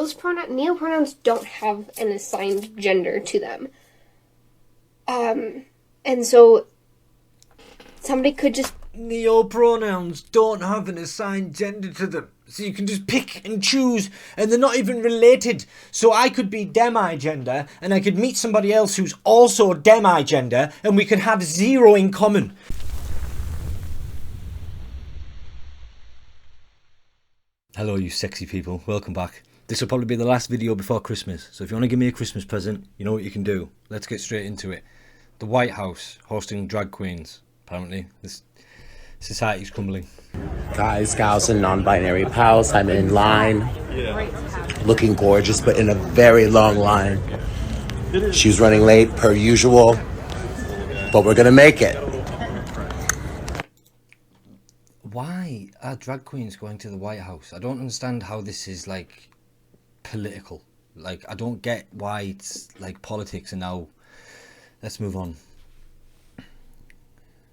those neopronouns don't have an assigned gender to them. And so somebody could just... Neopronouns don't have an assigned gender to them. So you can just pick and choose, and they're not even related. So I could be demi-gender, and I could meet somebody else who's also demi-gender, and we could have 0 in common. Hello, you sexy people. Welcome back. This will probably be the last video before Christmas. So if you want to give me a Christmas present, you know what you can do. Let's get straight into it. The White House hosting drag queens. Apparently, this society's crumbling. Guys, gals, and non-binary pals, I'm in line, looking gorgeous, but in a very long line. She was running late, per usual, but we're gonna make it. Why are drag queens going to the White House? I don't understand how this is, like, political. Like, I don't get why it's, like, politics and now... Let's move on.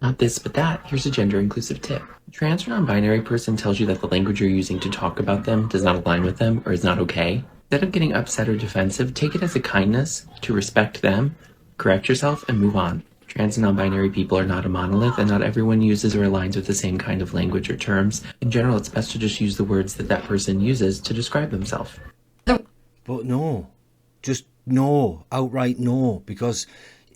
Not this, but that. Here's a gender-inclusive tip. A trans or non-binary person tells you that the language you're using to talk about them does not align with them or is not okay. Instead of getting upset or defensive, take it as a kindness to respect them, correct yourself, and move on. Trans and non-binary people are not a monolith, and not everyone uses or aligns with the same kind of language or terms. In general, it's best to just use the words that that person uses to describe themselves. But no. Just no. Outright no. Because...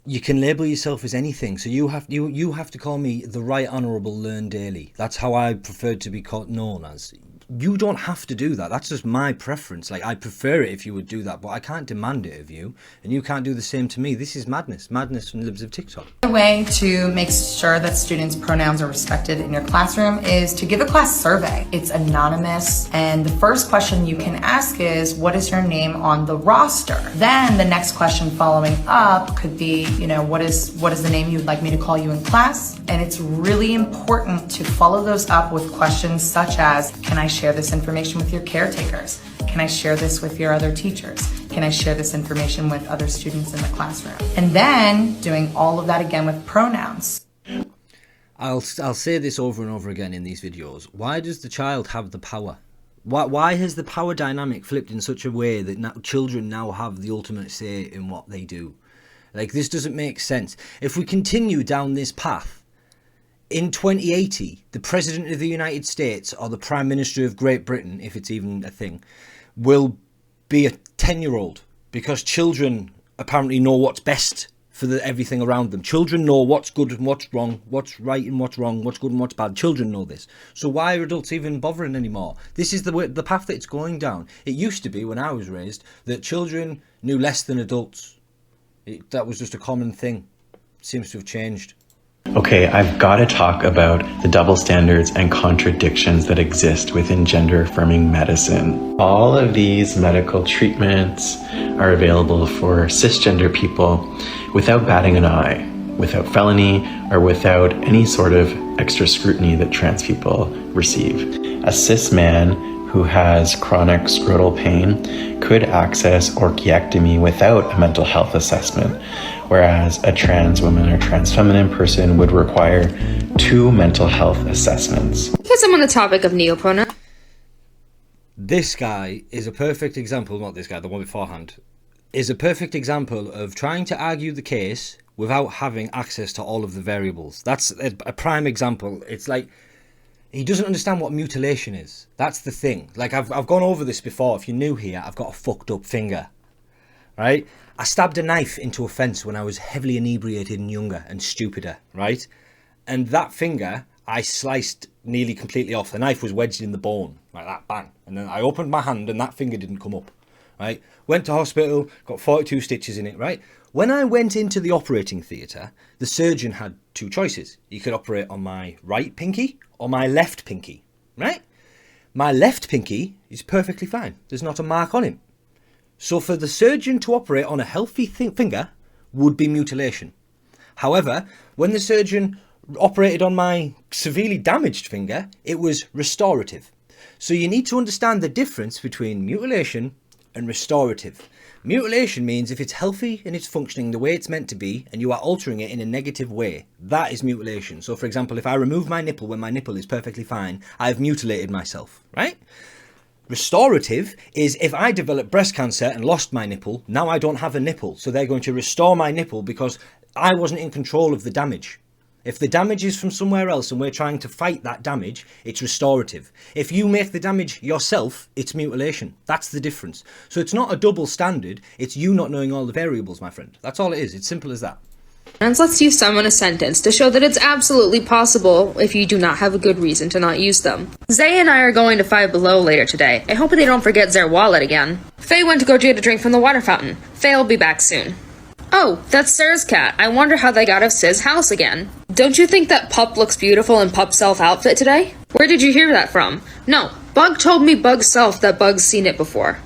you can label yourself as anything, so you have to call me the Right Honourable Learn Daily. That's how I prefer to be known as. You don't have to do that. That's just my preference. Like, I prefer it if you would do that, but I can't demand it of you, and you can't do the same to me. This is madness. Madness from libs of TikTok. The way to make sure that students' pronouns are respected in your classroom is to give a class survey. It's anonymous, and the first question you can ask is, what is your name on the roster? Then the next question following up could be, you know, what is the name you'd like me to call you in class? And it's really important to follow those up with questions such as, can I share this information with your caretakers? Can I share this with your other teachers? Can I share this information with other students in the classroom? And then doing all of that again with pronouns. I'll say this over and over again in these videos. Why does the child have the power? Why has the power dynamic flipped in such a way that children now have the ultimate say in what they do? Like, this doesn't make sense. If we continue down this path, in 2080, the President of the United States or the Prime Minister of Great Britain, if it's even a thing, will be a 10-year-old, because children apparently know what's best for everything around them. Children know what's good and what's wrong, what's right and what's wrong, what's good and what's bad. Children know this. So why are adults even bothering anymore? This is the path that it's going down. It used to be, when I was raised, that children knew less than adults. That was just a common thing. Seems to have changed. Okay, I've got to talk about the double standards and contradictions that exist within gender-affirming medicine. All of these medical treatments are available for cisgender people without batting an eye, without felony, or without any sort of extra scrutiny that trans people receive. A cis man who has chronic scrotal pain could access orchiectomy without a mental health assessment, whereas a trans woman or trans feminine person would require 2 mental health assessments. Because I'm on the topic of neopronouns. This guy is a perfect example, not this guy, the one beforehand, is a perfect example of trying to argue the case without having access to all of the variables. That's a prime example. It's like, he doesn't understand what mutilation is. That's the thing. Like, I've gone over this before. If you're new here, I've got a fucked up finger, right? I stabbed a knife into a fence when I was heavily inebriated and younger and stupider, right? And that finger, I sliced nearly completely off. The knife was wedged in the bone, like that, bang. And then I opened my hand and that finger didn't come up, right? Went to hospital, got 42 stitches in it, right? When I went into the operating theatre, the surgeon had 2 choices. He could operate on my right pinky or my left pinky, right? My left pinky is perfectly fine. There's not a mark on him. So for the surgeon to operate on a healthy finger would be mutilation. However, when the surgeon operated on my severely damaged finger, it was restorative. So you need to understand the difference between mutilation and restorative. Mutilation means if it's healthy and it's functioning the way it's meant to be and you are altering it in a negative way, that is mutilation. So for example, if I remove my nipple when my nipple is perfectly fine, I've mutilated myself, right? Restorative is if I developed breast cancer and lost my nipple, now I don't have a nipple. So they're going to restore my nipple because I wasn't in control of the damage. If the damage is from somewhere else and we're trying to fight that damage, it's restorative. If you make the damage yourself, it's mutilation. That's the difference. So it's not a double standard, it's you not knowing all the variables, my friend. That's all it is. It's simple as that. And let's use some in a sentence to show that it's absolutely possible if you do not have a good reason to not use them. Zay and I are going to Five Below later today. I hope they don't forget their wallet again. Faye went to go get a drink from the water fountain. Faye will be back soon. Oh, that's Sir's cat. I wonder how they got out of Siz's house again. Don't you think that Pup looks beautiful in Pup's self outfit today? Where did you hear that from? No, Bug told me Bug's self that Bug's seen it before.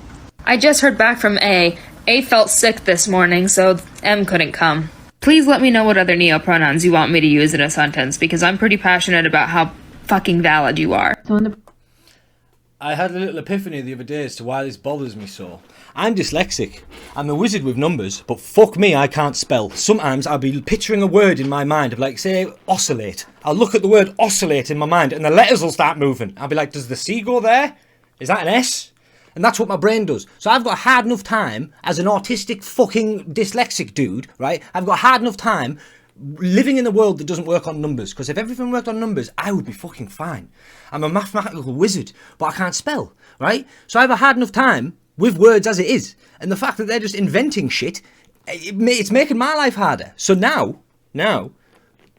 I just heard back from A. A felt sick this morning, so M couldn't come. Please let me know what other neopronouns you want me to use in a sentence, because I'm pretty passionate about how fucking valid you are. I had a little epiphany the other day as to why this bothers me so. I'm dyslexic. I'm a wizard with numbers, but fuck me, I can't spell. Sometimes I'll be picturing a word in my mind of like, say, oscillate. I'll look at the word oscillate in my mind and the letters will start moving. I'll be like, does the C go there? Is that an S? And that's what my brain does. So I've got a hard enough time as an autistic fucking dyslexic dude, right? I've got a hard enough time living in a world that doesn't work on numbers, because if everything worked on numbers, I would be fucking fine. I'm a mathematical wizard, but I can't spell, right? So I have a hard enough time with words as it is, and the fact that they're just inventing shit, it's making my life harder. So now,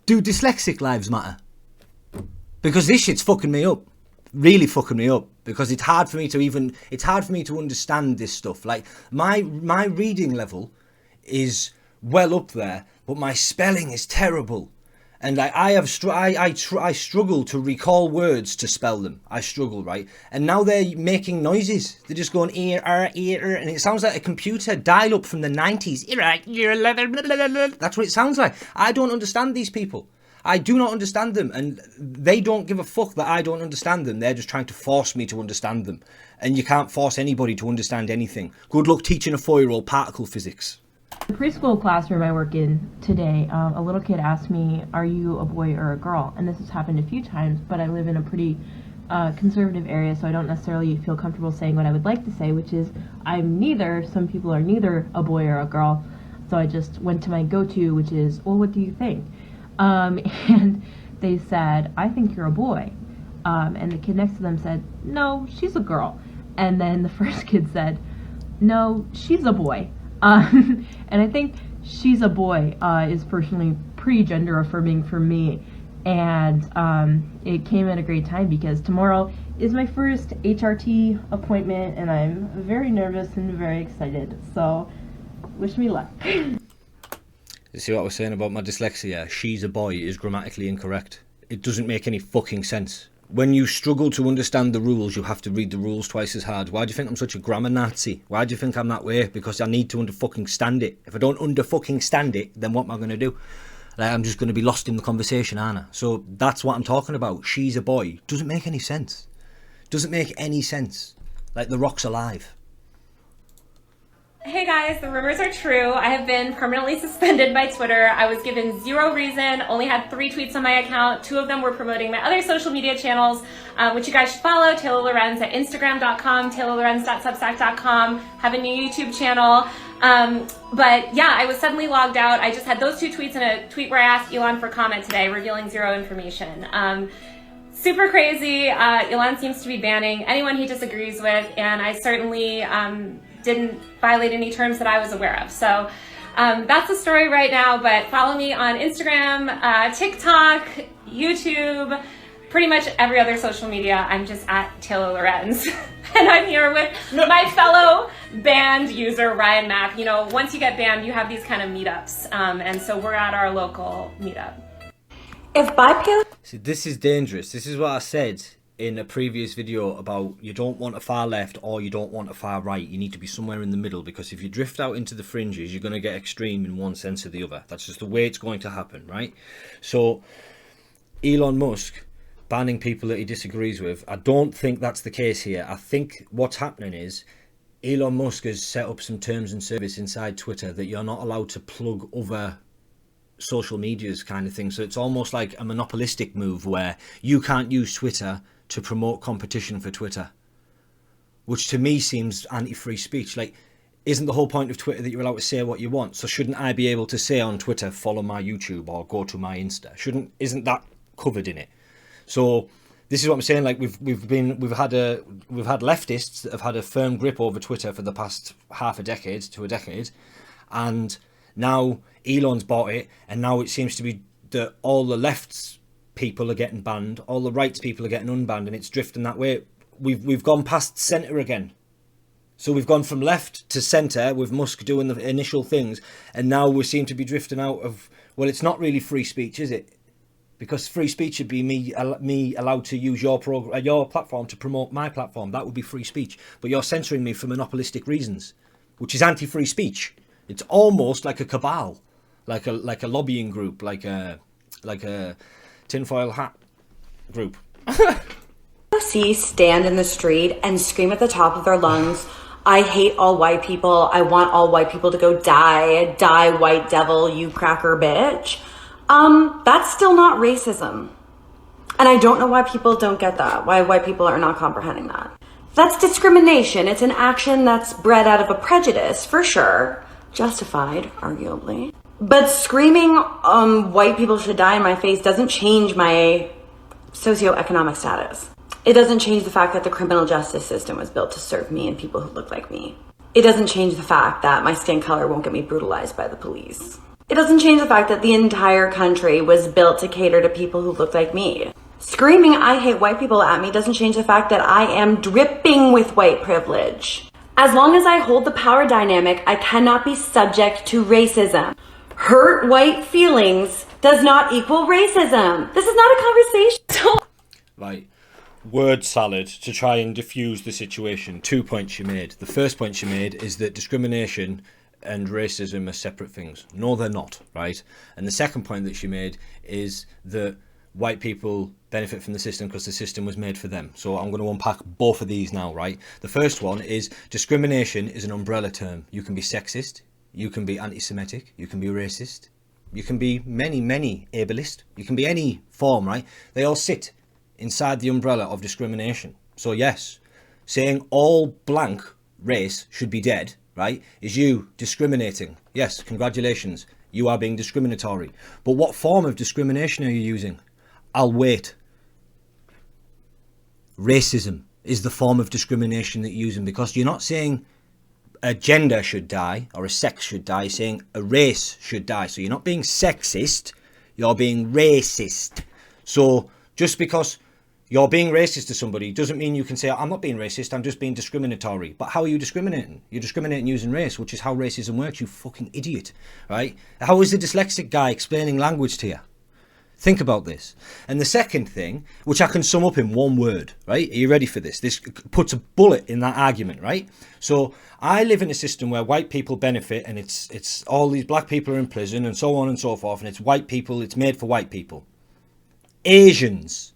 do dyslexic lives matter? Because this shit's fucking me up, really fucking me up, because it's hard for me to understand this stuff. Like my reading level is well up there, but my spelling is terrible, and like I struggle to recall words to spell them. I struggle, right? And now they're making noises. They're just going ear, and it sounds like a computer dial-up from the 90s. That's what it sounds like. I don't understand these people. I do not understand them, and they don't give a fuck that I don't understand them. They're just trying to force me to understand them, and you can't force anybody to understand anything. Good luck teaching a 4-year-old particle physics. The preschool classroom I work in today, a little kid asked me, are you a boy or a girl? And this has happened a few times, but I live in a pretty conservative area, so I don't necessarily feel comfortable saying what I would like to say, which is I'm neither. Some people are neither a boy or a girl. So I just went to my go-to, which is, well, what do you think? And they said, I think you're a boy. And the kid next to them said, no, she's a girl. And then the first kid said, no, she's a boy. And I think she's a boy is personally pretty gender affirming for me. And it came at a great time because tomorrow is my first HRT appointment and I'm very nervous and very excited. So wish me luck. You see what I was saying about my dyslexia? She's a boy is grammatically incorrect. It doesn't make any fucking sense. When you struggle to understand the rules, you have to read the rules twice as hard. Why do you think I'm such a grammar Nazi? Why do you think I'm that way? Because I need to under-fucking-stand it. If I don't under-fucking-stand it, then what am I going to do? Like, I'm just going to be lost in the conversation, aren't I? So that's what I'm talking about. She's a boy. Doesn't make any sense. Doesn't make any sense. Like, The Rock's alive. Hey guys, the rumors are true. I have been permanently suspended by Twitter. I was given 0 reason, only had 3 tweets on my account. 2 of them were promoting my other social media channels, which you guys should follow. Taylor Lorenz at Instagram.com, taylorlorenz.substack.com, have a new YouTube channel. But yeah, I was suddenly logged out. I just had those 2 tweets and a tweet where I asked Elon for comment today, revealing 0 information. Super crazy. Elon seems to be banning anyone he disagrees with, and I certainly didn't violate any terms that I was aware of. So that's the story right now, but follow me on Instagram, TikTok, YouTube, pretty much every other social media. I'm just at Taylor Lorenz. And I'm here with my fellow banned user, Ryan Mack. You know, once you get banned, you have these kind of meetups. And so we're at our local meetup. If bipolar... See, this is dangerous. This is what I said in a previous video about you don't want a far left or you don't want a far right. You need to be somewhere in the middle, because if you drift out into the fringes, you're going to get extreme in one sense or the other. That's just the way it's going to happen, right? So Elon Musk banning people that he disagrees with, I don't think that's the case here. I think what's happening is Elon Musk has set up some terms and service inside Twitter that you're not allowed to plug other social medias kind of thing. So it's almost like a monopolistic move where you can't use Twitter to promote competition for Twitter, which to me seems anti-free speech. Like, isn't the whole point of Twitter that you're allowed to say what you want? So shouldn't I be able to say on Twitter, follow my YouTube or go to my Insta? Isn't that covered in it? So this is what I'm saying. Like, we've had leftists that have had a firm grip over Twitter for the past half a decade to a decade, and now Elon's bought it, and now it seems to be that all the left's people are getting banned, all the right's people are getting unbanned, and it's drifting that way. We've gone past centre again. So we've gone from left to centre with Musk doing the initial things, and now we seem to be drifting out of, well, it's not really free speech, is it? Because free speech would be me allowed to use your platform to promote my platform. That would be free speech. But you're censoring me for monopolistic reasons, which is anti-free speech. It's almost like a cabal, like a lobbying group, like a tinfoil hat group. See stand in the street and scream at the top of their lungs, I hate all white people. I want all white people to go die. Die, white devil, you cracker bitch. That's still not racism. And I don't know why people don't get that. Why white people are not comprehending that. That's discrimination. It's an action that's bred out of a prejudice, for sure. Justified, arguably. But screaming, white people should die in my face doesn't change my socioeconomic status. It doesn't change the fact that the criminal justice system was built to serve me and people who look like me. It doesn't change the fact that my skin color won't get me brutalized by the police. It doesn't change the fact that the entire country was built to cater to people who look like me. Screaming I hate white people at me doesn't change the fact that I am dripping with white privilege. As long as I hold the power dynamic, I cannot be subject to racism. Hurt white feelings does not equal racism. This is not a conversation. Right. Word salad to try and diffuse the situation. 2 points you made. The first point she made is that discrimination and racism are separate things. No, they're not, right? And the second point that she made is that white people benefit from the system because the system was made for them. So I'm going to unpack both of these now, right? The first one is discrimination is an umbrella term. You can be sexist, you can be anti-Semitic, you can be racist, you can be many ableist, you can be any form, right? They all sit inside the umbrella of discrimination. So yes, saying all blank race should be dead, right, is you discriminating. Yes, congratulations, you are being discriminatory. But what form of discrimination are you using? I'll wait. Racism is the form of discrimination that you're using, because you're not saying a gender should die or a sex should die, you're saying a race should die. So you're not being sexist, you're being racist. So just because you're being racist to somebody doesn't mean you can say, I'm not being racist, I'm just being discriminatory. But how are you discriminating? You're discriminating using race, which is how racism works, you fucking idiot, right? How is the dyslexic guy explaining language to you? Think about this. And the second thing, which I can sum up in one word, right? Are you ready for this? This puts a bullet in that argument, right? So I live in a system where white people benefit, and it's all these black people are in prison and so on and so forth, and it's white people, it's made for white people. Asians.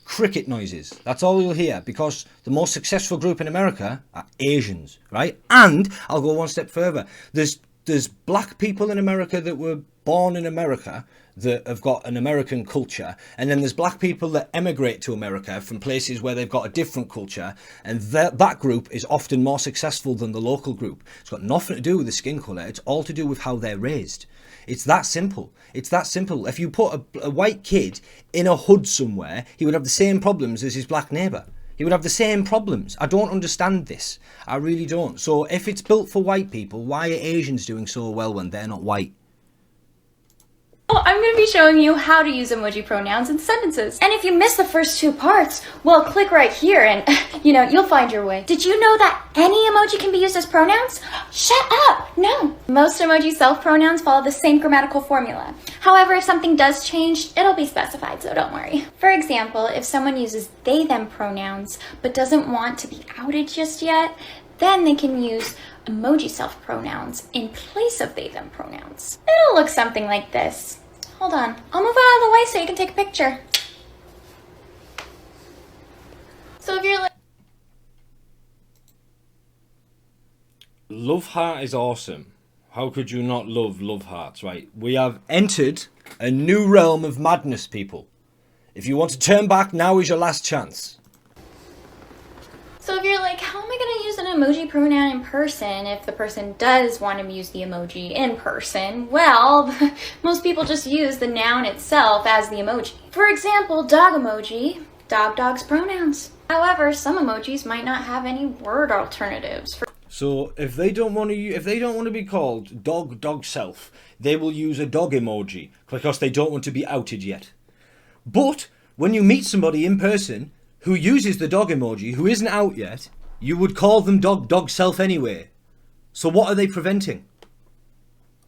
Cricket noises. That's all you'll hear, because the most successful group in America are Asians, right? And I'll go one step further. There's black people in America that were born in America that have got an American culture, and then there's black people that emigrate to America from places where they've got a different culture, and that group is often more successful than the local group. It's got nothing to do with the skin colour, it's all to do with how they're raised. It's that simple. It's that simple. If you put a white kid in a hood somewhere, he would have the same problems as his black neighbour. He would have the same problems. I don't understand this. I really don't. So if it's built for white people, why are Asians doing so well when they're not white? Well, I'm going to be showing you how to use emoji pronouns in sentences. And if you missed the first two parts, well, click right here and, you'll find your way. Did you know that any emoji can be used as pronouns? Shut up! No. Most emoji self-pronouns follow the same grammatical formula. However, if something does change, it'll be specified, so don't worry. For example, if someone uses they/them pronouns, but doesn't want to be outed just yet, then they can use emoji self-pronouns in place of they/them pronouns. It'll look something like this. Hold on, I'll move out of the way so you can take a picture. So if you're like... Love heart is awesome. How could you not love hearts, right? We have entered a new realm of madness, people. If you want to turn back, now is your last chance. So if you're like, how am I going to use an emoji pronoun in person if the person does want to use the emoji in person? Well, most people just use the noun itself as the emoji. For example, dog emoji, dog's pronouns. However, some emojis might not have any word alternatives. So if they don't want to be called dog self, they will use a dog emoji because they don't want to be outed yet. But when you meet somebody in person who uses the dog emoji, who isn't out yet, you would call them dog self anyway. So what are they preventing?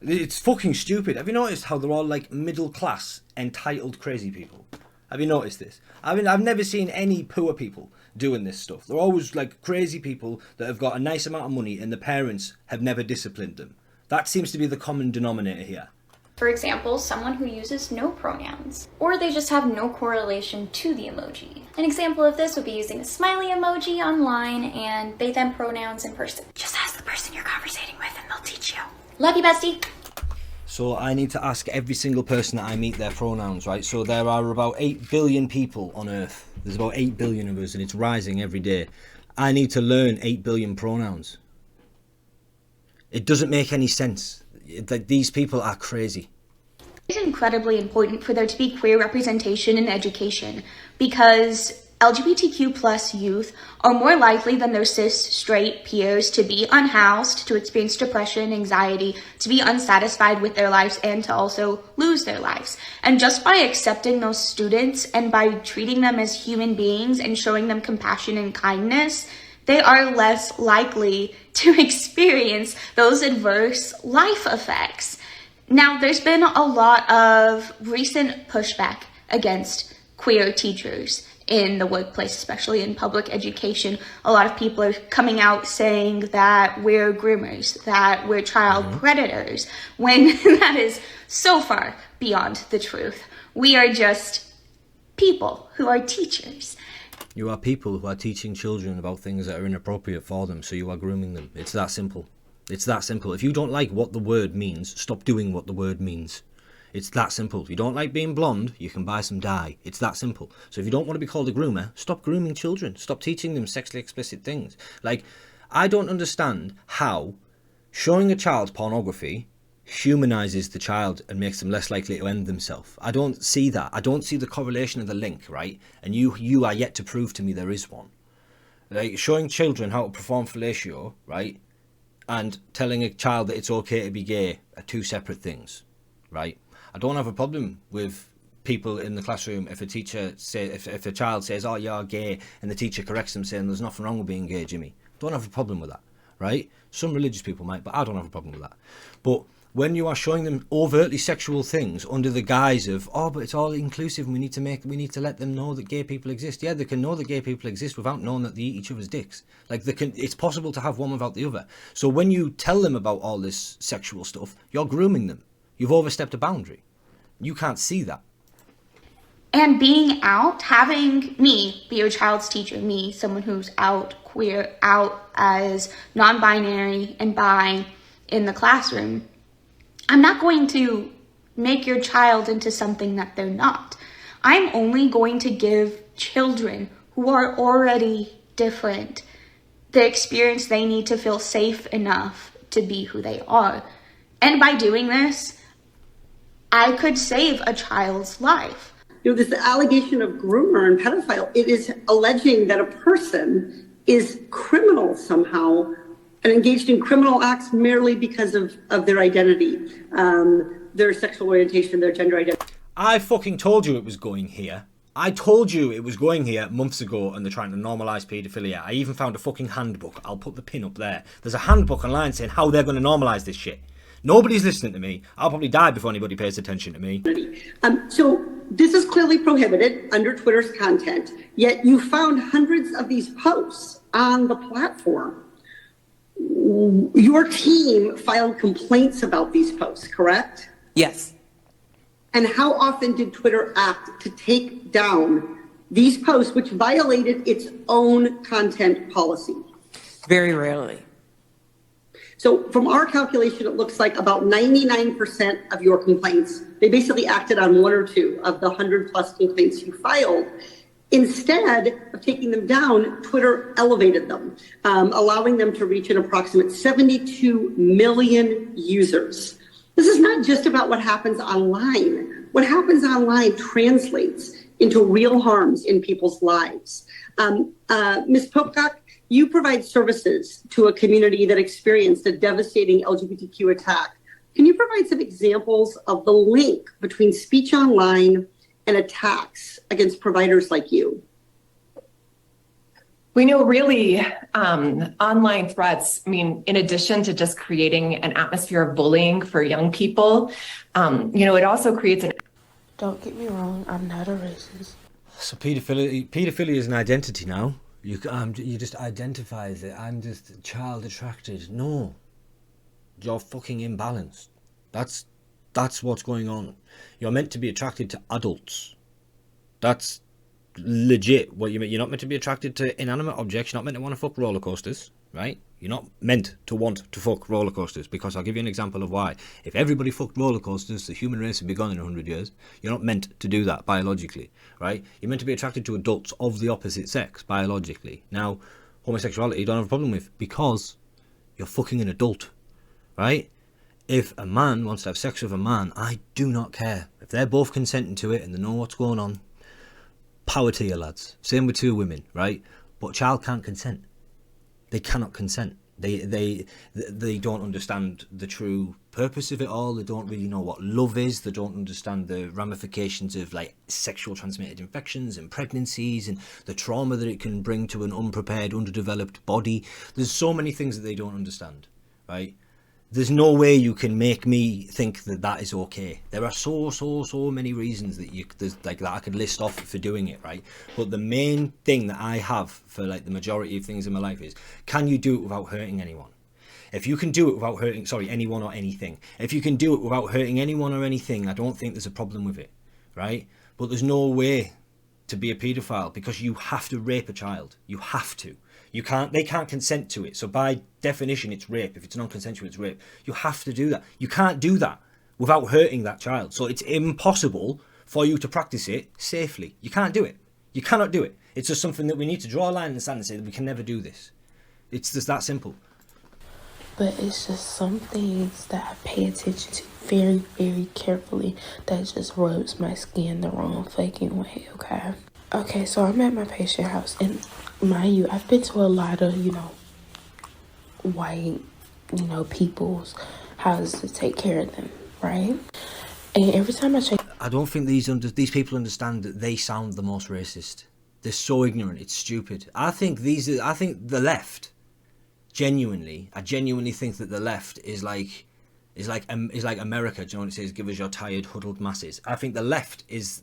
It's fucking stupid. Have you noticed how they're all like middle class, entitled crazy people? Have you noticed this? I mean, I've never seen any poor people doing this stuff. They're always like crazy people that have got a nice amount of money and the parents have never disciplined them. That seems to be the common denominator here. For example, someone who uses no pronouns, or they just have no correlation to the emoji. An example of this would be using a smiley emoji online and they them pronouns in person. Just ask the person you're conversating with and they'll teach you. Love you, bestie. So I need to ask every single person that I meet their pronouns, right? So there are about 8 billion people on Earth. There's about 8 billion of us and it's rising every day. I need to learn 8 billion pronouns. It doesn't make any sense. These people are crazy. It's incredibly important for there to be queer representation in education because LGBTQ plus youth are more likely than their cis straight peers to be unhoused, to experience depression, anxiety, to be unsatisfied with their lives, and to also lose their lives. And just by accepting those students and by treating them as human beings and showing them compassion and kindness, they are less likely to experience those adverse life effects. Now, there's been a lot of recent pushback against queer teachers in the workplace, especially in public education. A lot of people are coming out saying that we're groomers, that we're child predators, when that is so far beyond the truth. We are just people who are teachers. You are people who are teaching children about things that are inappropriate for them, so you are grooming them. It's that simple. It's that simple. If you don't like what the word means, stop doing what the word means. It's that simple. If you don't like being blonde, you can buy some dye. It's that simple. So if you don't want to be called a groomer, stop grooming children. Stop teaching them sexually explicit things. Like, I don't understand how showing a child pornography humanizes the child and makes them less likely to end themselves. I don't see that. I don't see the correlation of the link, right? And you are yet to prove to me there is one. Like, showing children how to perform fellatio, right, and telling a child that it's okay to be gay are two separate things, right? I don't have a problem with people in the classroom if a teacher say if a child says, "Oh, you're gay," and the teacher corrects them saying, "There's nothing wrong with being gay, Jimmy." Don't have a problem with that, right? Some religious people might, but I don't have a problem with that. But when you are showing them overtly sexual things under the guise of, "Oh, but it's all inclusive and we need to let them know that gay people exist." Yeah, they can know that gay people exist without knowing that they eat each other's dicks. Like, it's possible to have one without the other. So when you tell them about all this sexual stuff, you're grooming them. You've overstepped a boundary. You can't see that. And being out, having me be your child's teacher, me, someone who's out queer, out as non-binary and bi in the classroom, I'm not going to make your child into something that they're not. I'm only going to give children who are already different the experience they need to feel safe enough to be who they are. And by doing this, I could save a child's life. You know, this allegation of groomer and pedophile, it is alleging that a person is criminal somehow and engaged in criminal acts merely because of their identity, their sexual orientation, their gender identity. I fucking told you it was going here. I told you it was going here months ago and they're trying to normalise paedophilia. I even found a fucking handbook. I'll put the pin up there. There's a handbook online saying how they're going to normalise this shit. Nobody's listening to me. I'll probably die before anybody pays attention to me. So this is clearly prohibited under Twitter's content, yet you found hundreds of these posts on the platform. Your team filed complaints about these posts, correct? Yes. And how often did Twitter act to take down these posts which violated its own content policy? Very rarely. So from our calculation, it looks like about 99% of your complaints, they basically acted on one or two of the 100+ complaints you filed. Instead of taking them down, Twitter elevated them, allowing them to reach an approximate 72 million users. This is not just about what happens online. What happens online translates into real harms in people's lives. Ms. Popcock, you provide services to a community that experienced a devastating LGBTQ attack. Can you provide some examples of the link between speech online and attacks against providers like you? We know really online threats, I mean, in addition to just creating an atmosphere of bullying for young people, it also creates an... Don't get me wrong, I'm not a racist. So paedophilia is an identity now. You just identify as it. I'm just child attracted. No. You're fucking imbalanced. That's what's going on. You're meant to be attracted to adults. That's legit what you mean. You're not meant to be attracted to inanimate objects. You're not meant to want to fuck roller coasters, right? You're not meant to want to fuck roller coasters, because I'll give you an example of why. If everybody fucked roller coasters, the human race would be gone in 100 years. You're not meant to do that biologically, right? You're meant to be attracted to adults of the opposite sex biologically. Now, homosexuality you don't have a problem with, because you're fucking an adult, right? If a man wants to have sex with a man, I do not care. If they're both consenting to it and they know what's going on, power to you, lads. Same with two women, right? But a child can't consent. They cannot consent. They don't understand the true purpose of it all. They don't really know what love is. They don't understand the ramifications of like sexual transmitted infections and pregnancies and the trauma that it can bring to an unprepared, underdeveloped body. There's so many things that they don't understand, right? There's no way you can make me think that that is okay. There are so many reasons that that I could list off for doing it, right? But the main thing that I have for like the majority of things in my life is, can you do it without hurting anyone? If you can do it without hurting, anyone or anything. If you can do it without hurting anyone or anything, I don't think there's a problem with it, right? But there's no way to be a paedophile, because you have to rape a child. You have to. They can't consent to it. So by definition, it's rape. If it's non-consensual, it's rape. You have to do that. You can't do that without hurting that child. So it's impossible for you to practice it safely. You can't do it. You cannot do it. It's just something that we need to draw a line in the sand and say that we can never do this. It's just that simple. But it's just some things that I pay attention to very, very carefully that just rubs my skin the wrong fucking way, okay? Okay, so I'm at my patient house, and mind you, I've been to a lot of, white, people's houses to take care of them, right? And every time I check... I don't think these people understand that they sound the most racist. They're so ignorant, it's stupid. I think the left, I genuinely think that the left is like America. Do you know what it says? Give us your tired, huddled masses. I think the left is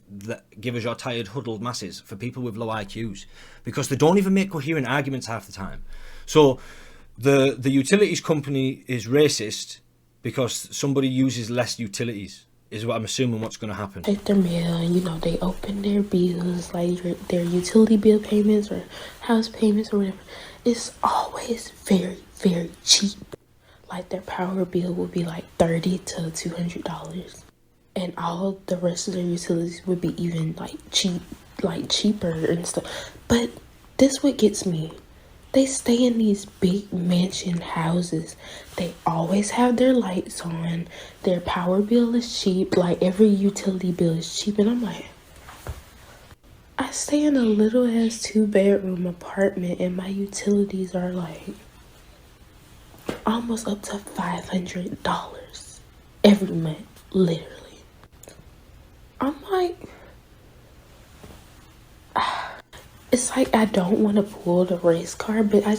give us your tired, huddled masses for people with low IQs, because they don't even make coherent arguments half the time. So the utilities company is racist because somebody uses less utilities, is what I'm assuming what's going to happen. Take their mail and, they open their bills, like their utility bill payments or house payments or whatever. It's always very, very cheap. Like their power bill would be like $30 to $200, and all the rest of their utilities would be even cheaper and stuff. But this what gets me. They stay in these big mansion houses. They always have their lights on. Their power bill is cheap. Like every utility bill is cheap, and I'm like, I stay in a little ass 2-bedroom apartment, and my utilities are like almost up to $500 every month, literally. I'm like, it's like I don't want to pull the race card, but I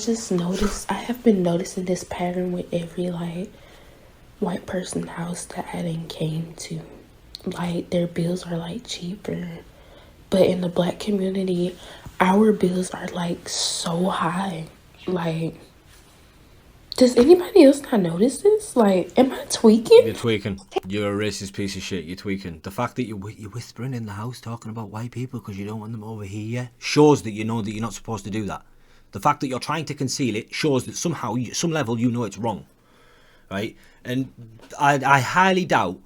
have been noticing this pattern with every white person house that I done came to. Like their bills are cheaper, but in the black community, our bills are so high. Does anybody else not notice this? Am I tweaking? You're tweaking. You're a racist piece of shit. You're tweaking. The fact that you're whispering in the house talking about white people because you don't want them over here shows that you know that you're not supposed to do that. The fact that you're trying to conceal it shows that somehow, some level, you know it's wrong. Right? And I highly doubt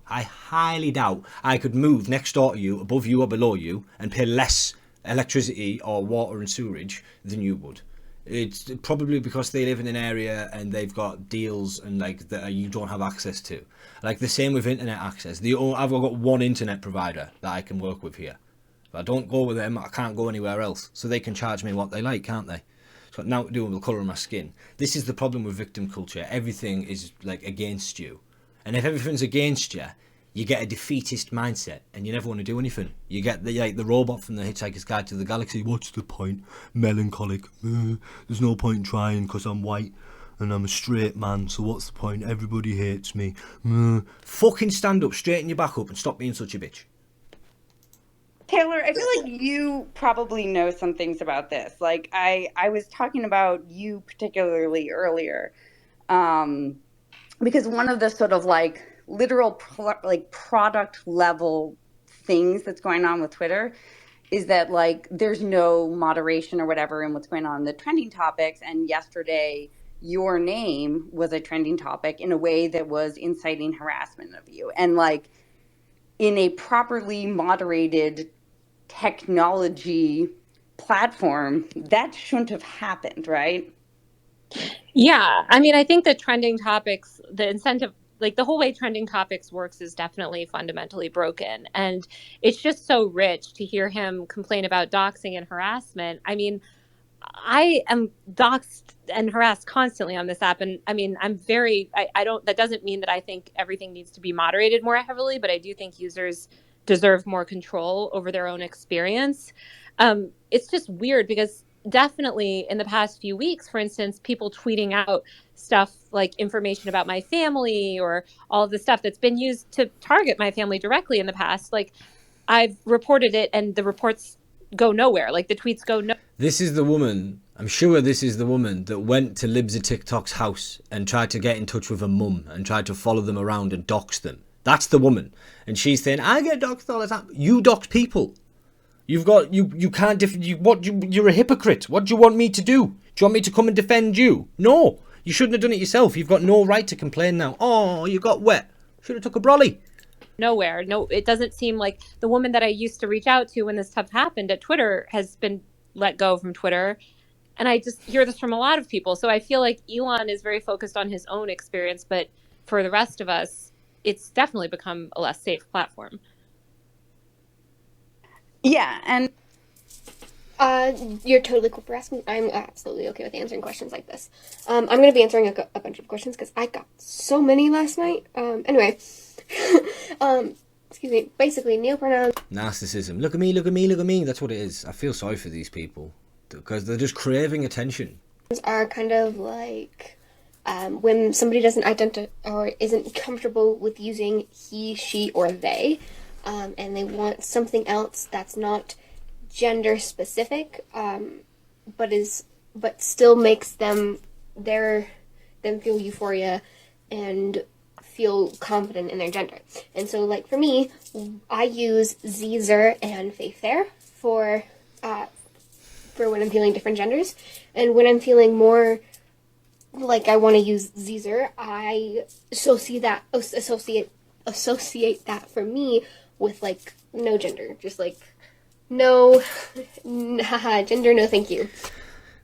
I could move next door to you, above you or below you, and pay less electricity or water and sewerage than you would. It's probably because they live in an area and they've got deals and like that you don't have access to. Like the same with internet access. I've got one internet provider that I can work with here. If I don't go with them, I can't go anywhere else. So they can charge me what they like, can't they? It's got nothing to do with the colour of my skin. This is the problem with victim culture. Everything is like against you. And if everything's against you, you get a defeatist mindset and you never want to do anything. You get the robot from the Hitchhiker's Guide to the Galaxy. What's the point? Melancholic. There's no point in trying because I'm white and I'm a straight man, so what's the point? Everybody hates me. Fucking stand up, straighten your back up and stop being such a bitch. Taylor, I feel like you probably know some things about this. Like I was talking about you particularly earlier, because one of the sort of like literal product level things that's going on with Twitter is that like there's no moderation or whatever in what's going on in the trending topics. And yesterday, your name was a trending topic in a way that was inciting harassment of you. And like in a properly moderated technology platform, that shouldn't have happened, right? Yeah, I mean, I think the trending topics, the incentive, like the whole way trending topics works is definitely fundamentally broken. And it's just so rich to hear him complain about doxing and harassment. I mean, I am doxed and harassed constantly on this app. And I mean, I don't, that doesn't mean that I think everything needs to be moderated more heavily, but I do think users deserve more control over their own experience. It's just weird because definitely in the past few weeks, for instance, people tweeting out stuff like information about my family or all of the stuff that's been used to target my family directly in the past. Like I've reported it and the reports go nowhere. Like the tweets go no. This is the woman, I'm sure this is the woman that went to Libs of TikTok's house and tried to get in touch with her mum and tried to follow them around and dox them. That's the woman. And she's saying, I get doxed all the time. You dox people. You've got, you can't, you're a hypocrite. What do you want me to do? Do you want me to come and defend you? No, you shouldn't have done it yourself. You've got no right to complain now. Oh, you got wet. Should have took a brolly. Nowhere. No, it doesn't seem like the woman that I used to reach out to when this stuff happened at Twitter has been let go from Twitter. And I just hear this from a lot of people. So I feel like Elon is very focused on his own experience, but for the rest of us, it's definitely become a less safe platform. Yeah, and you're totally cool for asking. I'm absolutely okay with answering questions like this. I'm going to be answering a bunch of questions because I got so many last night. Anyway, excuse me. Basically, neopronouns. Narcissism. Look at me, look at me, look at me. That's what it is. I feel sorry for these people because they're just craving attention. Are kind of like when somebody doesn't identify or isn't comfortable with using he, she, or they. And they want something else that's not gender specific, but still makes them feel euphoria and feel confident in their gender. And so, like for me, I use Zer and Fair for when I'm feeling different genders, and when I'm feeling more like I want to use Zer, I associate that for me with like no gender, just like no gender, no thank you.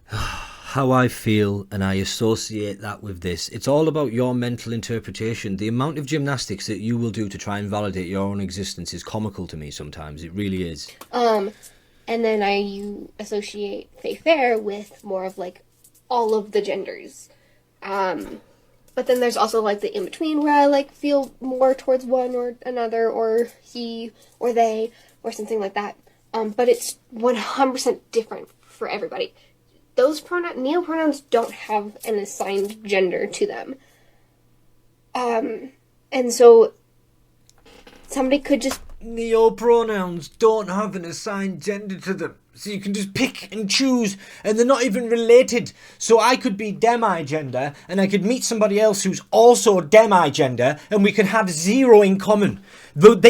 How I feel, and I associate that with this. It's all about your mental interpretation. The amount of gymnastics that you will do to try and validate your own existence is comical to me sometimes. It really is. And then you associate Fair with more of like all of the genders. But then there's also like the in-between where I like feel more towards one or another or he or they or something like that. But it's 100% different for everybody. Those neopronouns don't have an assigned gender to them. And so somebody could just... Neopronouns don't have an assigned gender to them. So you can just pick and choose, and they're not even related. So I could be demi-gender, and I could meet somebody else who's also demi-gender, and we could have zero in common.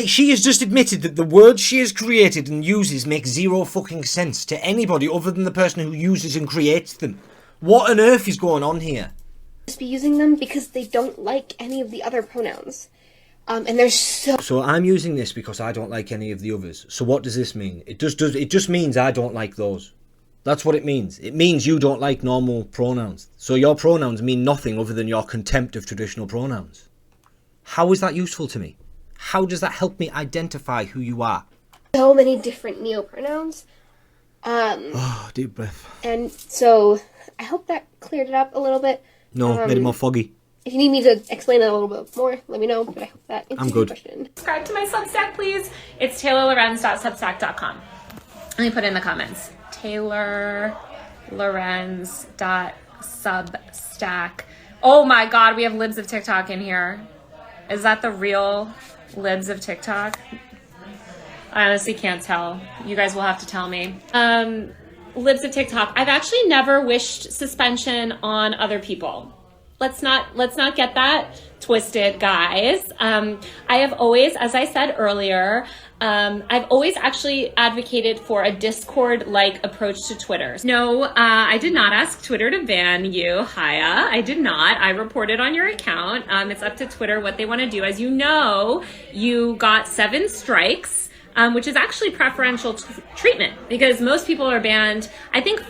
She has just admitted that the words she has created and uses make zero fucking sense to anybody other than the person who uses and creates them. What on earth is going on here? Just be using them because they don't like any of the other pronouns. And there's so... So I'm using this because I don't like any of the others. So what does this mean? It just means I don't like those. That's what it means. It means you don't like normal pronouns. So your pronouns mean nothing other than your contempt of traditional pronouns. How is that useful to me? How does that help me identify who you are? So many different neopronouns. Deep breath. And so I hope that cleared it up a little bit. No, made it more foggy. If you need me to explain it a little bit more, let me know, but I hope that answers your question. Subscribe to my Substack, please. It's taylorlorenz.substack.com. Let me put it in the comments. taylorlorenz.substack. Oh my god, we have libs of TikTok in here. Is that the real libs of TikTok? I honestly can't tell. You guys will have to tell me. Libs of TikTok. I've actually never wished suspension on other people. Let's not get that twisted, guys. I have always, as I said earlier, I've always actually advocated for a Discord-like approach to Twitter. No, I did not ask Twitter to ban you, Haya. I did not. I reported on your account. It's up to Twitter what they want to do. As you know, you got 7 strikes, which is actually preferential treatment because most people are banned, I think,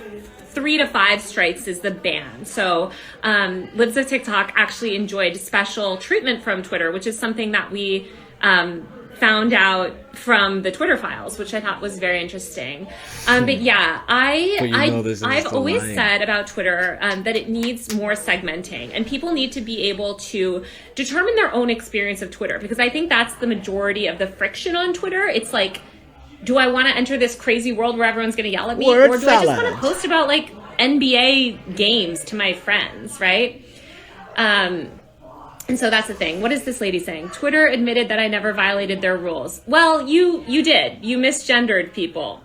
3 to 5 strikes is the ban. So Libs of TikTok actually enjoyed special treatment from Twitter, which is something that we found out from the Twitter files, which I thought was very interesting. But yeah, I've always said about Twitter that it needs more segmenting, and people need to be able to determine their own experience of Twitter, because I think that's the majority of the friction on Twitter. It's like, do I want to enter this crazy world where everyone's going to yell at me? Or do I just want to post about like NBA games to my friends, right? And so that's the thing. What is this lady saying? Twitter admitted that I never violated their rules. Well, you did. You misgendered people.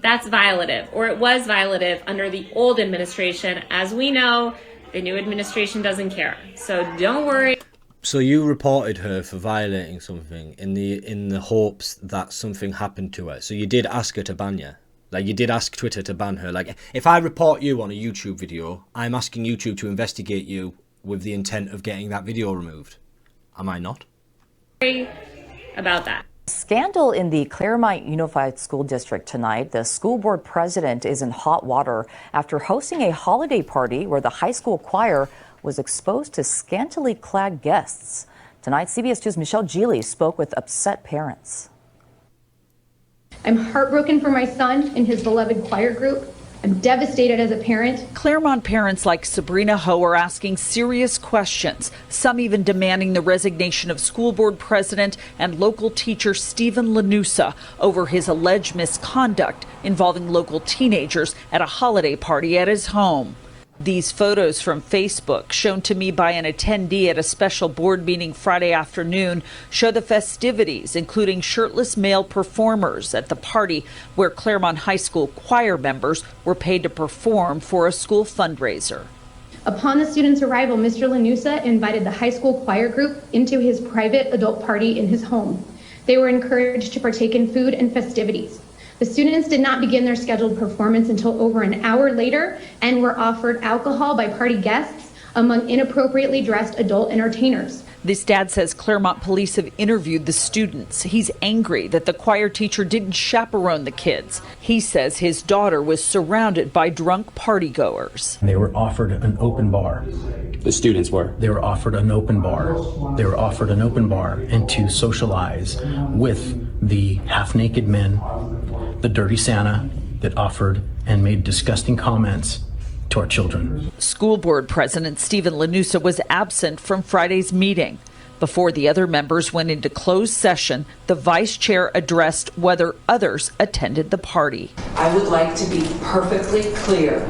That's violative, or it was violative under the old administration. As we know, the new administration doesn't care. So don't worry. So you reported her for violating something in the hopes that something happened to her. So you did ask her to ban you. Like, you did ask Twitter to ban her. Like, if I report you on a YouTube video, I'm asking YouTube to investigate you with the intent of getting that video removed. Am I not? About that. Scandal in the Claremont Unified School District tonight. The school board president is in hot water after hosting a holiday party where the high school choir was exposed to scantily clad guests. Tonight, CBS 2's Michelle Geely spoke with upset parents. I'm heartbroken for my son and his beloved choir group. I'm devastated as a parent. Claremont parents like Sabrina Ho are asking serious questions, some even demanding the resignation of school board president and local teacher Stephen Lanusa over his alleged misconduct involving local teenagers at a holiday party at his home. These photos from Facebook, shown to me by an attendee at a special board meeting Friday afternoon, show the festivities, including shirtless male performers at the party where Claremont High School choir members were paid to perform for a school fundraiser. Upon the students' arrival, Mr. Lanusa invited the high school choir group into his private adult party in his home. They were encouraged to partake in food and festivities. The students did not begin their scheduled performance until over an hour later and were offered alcohol by party guests among inappropriately dressed adult entertainers. This dad says Claremont police have interviewed the students. He's angry that the choir teacher didn't chaperone the kids. He says his daughter was surrounded by drunk partygoers. They were offered an open bar. The students were? They were offered an open bar. They were offered an open bar and to socialize with the half-naked men, the dirty Santa that offered and made disgusting comments to our children. School board president Stephen Lanusa was absent from Friday's meeting. Before the other members went into closed session, the vice chair addressed whether others attended the party. I would like to be perfectly clear.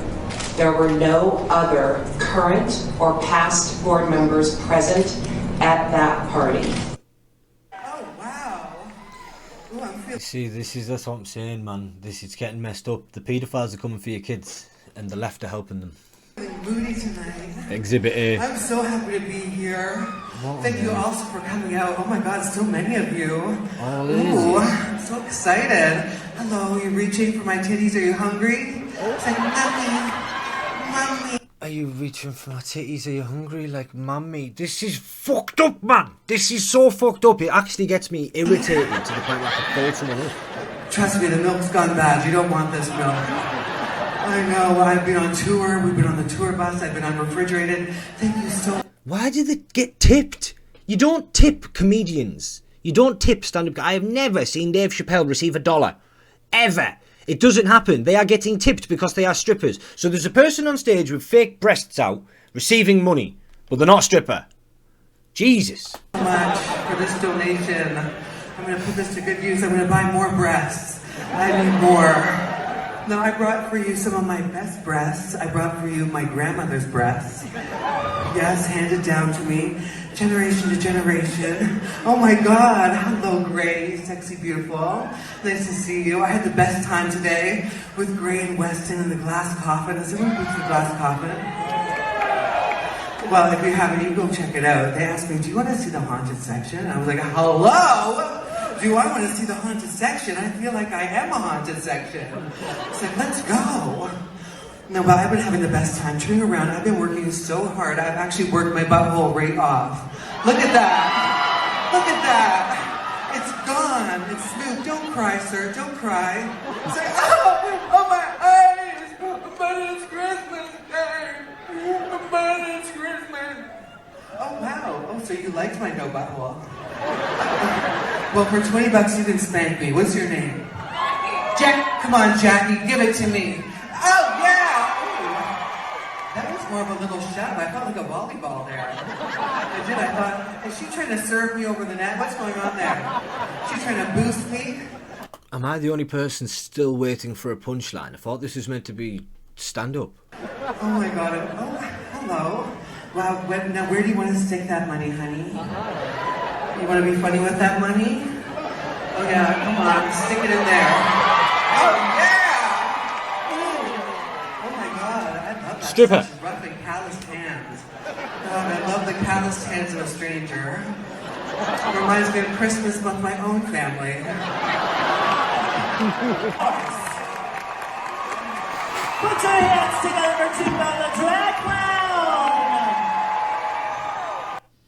There were no other current or past board members present at that party. See, that's what I'm saying, man. It's getting messed up. The paedophiles are coming for your kids, and the left are helping them. Moody tonight. Exhibit A. I'm so happy to be here. What Thank you also for coming out. Oh my God, so many of you. Oh, I'm so excited. Hello, you're reaching for my titties. Are you hungry? Say, mommy, mommy. you reaching for my titties? Are you hungry like mommy? This is fucked up, man. This is so fucked up. It actually gets me irritated to the point where I could call someone up. Trust me, the milk's gone bad. You don't want this milk. I know, I've been on tour. We've been on the tour bus. I've been unrefrigerated. Thank you so much. Why did it get tipped? You don't tip comedians. You don't tip stand-up. I have never seen Dave Chappelle receive $1. Ever. It doesn't happen. They are getting tipped because they are strippers. So there's a person on stage with fake breasts out receiving money, but they're not a stripper. Jesus. So much for this donation. I'm going to put this to good use. I'm going to buy more breasts. I need more. Now, I brought for you some of my best breasts. I brought for you my grandmother's breasts. Yes, handed down to me, generation to generation. Oh my God, hello Gray, sexy, beautiful. Nice to see you. I had the best time today with Gray and Weston in the glass coffin. Has anyone been to the glass coffin? Well, if you haven't, you go check it out. They asked me, do you want to see the haunted section? And I was like, hello? Do I want to see the haunted section? I feel like I am a haunted section. It's like, let's go. No, but I've been having the best time turning around. I've been working so hard. I've actually worked my butthole right off. Look at that. Look at that. It's gone. It's smooth. Don't cry, sir. Don't cry. It's like, oh my eyes. But it's Christmas Day. But it's Christmas. Oh, wow. Oh, so you liked my no butthole. Well, for $20 you can spank me. What's your name? Jack. Come on, Jackie. Give it to me. Oh, yeah! Ooh. That was more of a little shove. I felt like a volleyball there. I did. I thought, is she trying to serve me over the net? What's going on there? She's trying to boost me? Am I the only person still waiting for a punchline? I thought this was meant to be stand-up. Oh, my God. Oh, hello. Wow, now where do you want to stick that money, honey? You want to be funny with that money? Oh, yeah, come on. Stick it in there. Oh, yeah! Oh my God, I love that. Stripper. Such rough and calloused hands. God, I love the calloused hands of a stranger. It reminds me of Christmas with my own family. Put your hands together for Tuba the Drag Clown!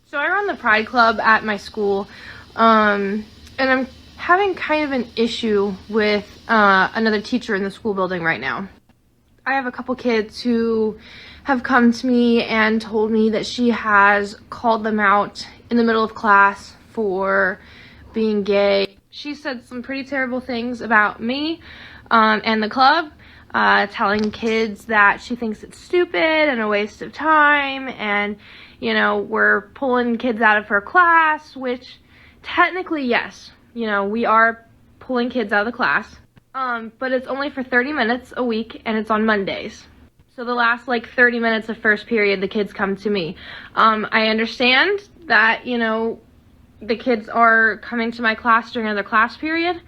So I run the Pride Club at my school, and I'm having kind of an issue with another teacher in the school building right now. I have a couple kids who have come to me and told me that she has called them out in the middle of class for being gay. She said some pretty terrible things about me and the club, telling kids that she thinks it's stupid and a waste of time, and, you know, we're pulling kids out of her class, which technically, yes, you know, we are pulling kids out of the class. But it's only for 30 minutes a week, and it's on Mondays. So the last, 30 minutes of first period, the kids come to me. I understand that, you know, the kids are coming to my class during another class period.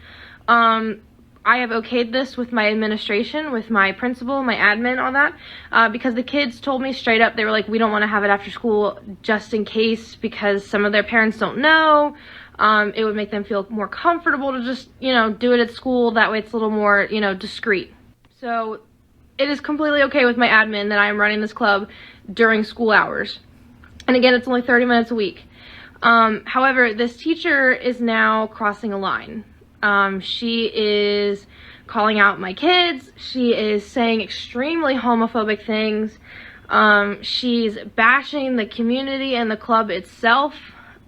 I have okayed this with my administration, with my principal, my admin, all that, because the kids told me straight up, they were like, we don't want to have it after school just in case, because some of their parents don't know. It would make them feel more comfortable to just, you know, do it at school. That way it's a little more, you know, discreet. So it is completely okay with my admin that I am running this club during school hours. And again, it's only 30 minutes a week. However, this teacher is now crossing a line. She is calling out my kids. She is saying extremely homophobic things. She's bashing the community and the club itself.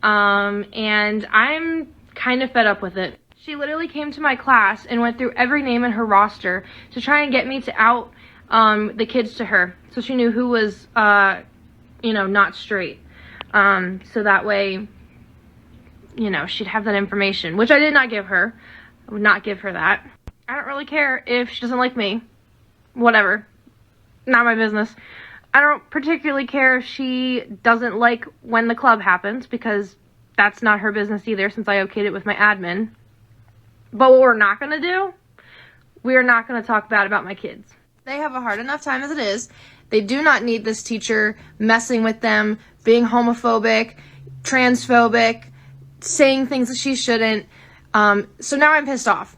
And I'm kind of fed up with it. She literally came to my class and went through every name in her roster to try and get me to out the kids to her, so she knew who was, you know, not straight. So that way, you know, she'd have that information, which I did not give her. I would not give her that. I don't really care if she doesn't like me. Whatever. Not my business. I don't particularly care if she doesn't like when the club happens, because that's not her business either, since I okayed it with my admin. But what we're not going to do, we are not going to talk bad about my kids. They have a hard enough time as it is. They do not need this teacher messing with them, being homophobic, transphobic, saying things that she shouldn't. So now I'm pissed off.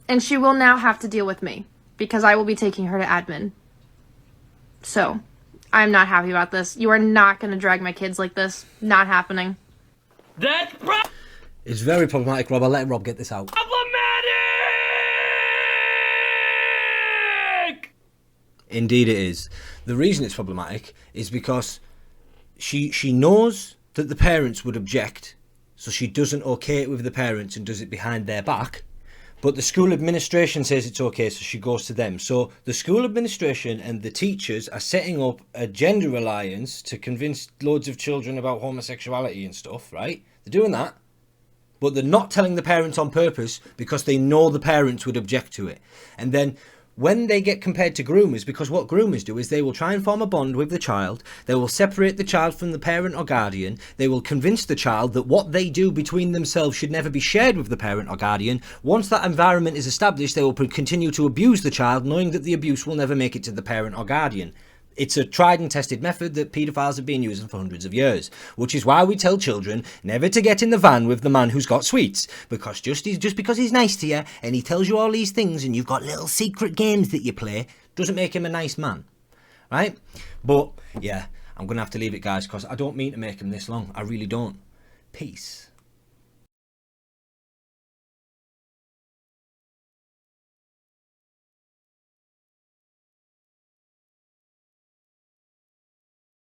And she will now have to deal with me, because I will be taking her to admin. So I'm not happy about this. You are not going to drag my kids like this. Not happening. That's It's very problematic, Rob. I'll let Rob get this out. problematic! Indeed it is. The reason it's problematic is because she knows that the parents would object, so she doesn't okay it with the parents and does it behind their back. But the school administration says it's okay, so she goes to them. So the school administration and the teachers are setting up a gender alliance to convince loads of children about homosexuality and stuff, right? They're doing that. But they're not telling the parents on purpose because they know the parents would object to it. And then when they get compared to groomers, because what groomers do is they will try and form a bond with the child, they will separate the child from the parent or guardian, they will convince the child that what they do between themselves should never be shared with the parent or guardian. Once that environment is established, they will continue to abuse the child, knowing that the abuse will never make it to the parent or guardian. It's a tried and tested method that paedophiles have been using for hundreds of years, which is why we tell children never to get in the van with the man who's got sweets, because just because he's nice to you and he tells you all these things and you've got little secret games that you play doesn't make him a nice man, right? But yeah, I'm gonna have to leave it, guys, because I don't mean to make him this long. I really don't. Peace.